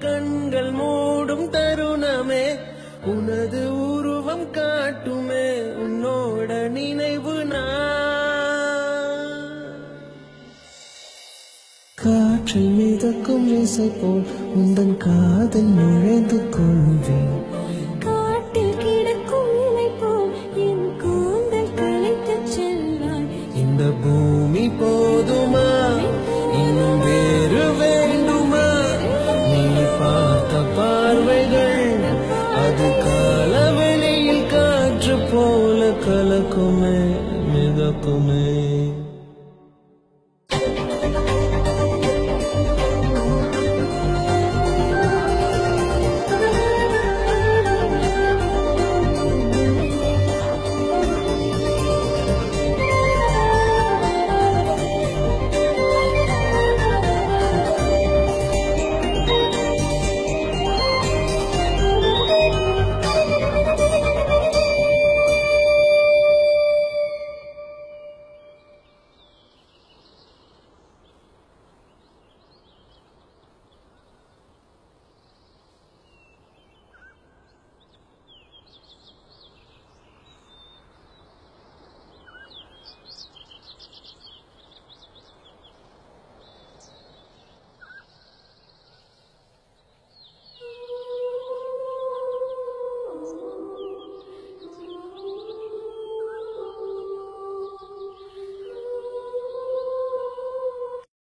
கண்கள் மூடும் தருணமே உனது உருவம் காட்டுமே உன்னோட நினைவு நான் காற்றில் மிதக்கும் இசை போல் உந்தன் காதில் நுழைந்து கொள்வேன் காட்டில் கிடக்கும் இலை போல் என் கூந்தல் கலைத்து செல்வாய் இந்த பூமி போதுமா இன்னும் வேறு வேண்டுமா நீ பார்த்த பார்வைகள் அது காலவெளியில் காற்று போல கலக்குமே மிதக்குமே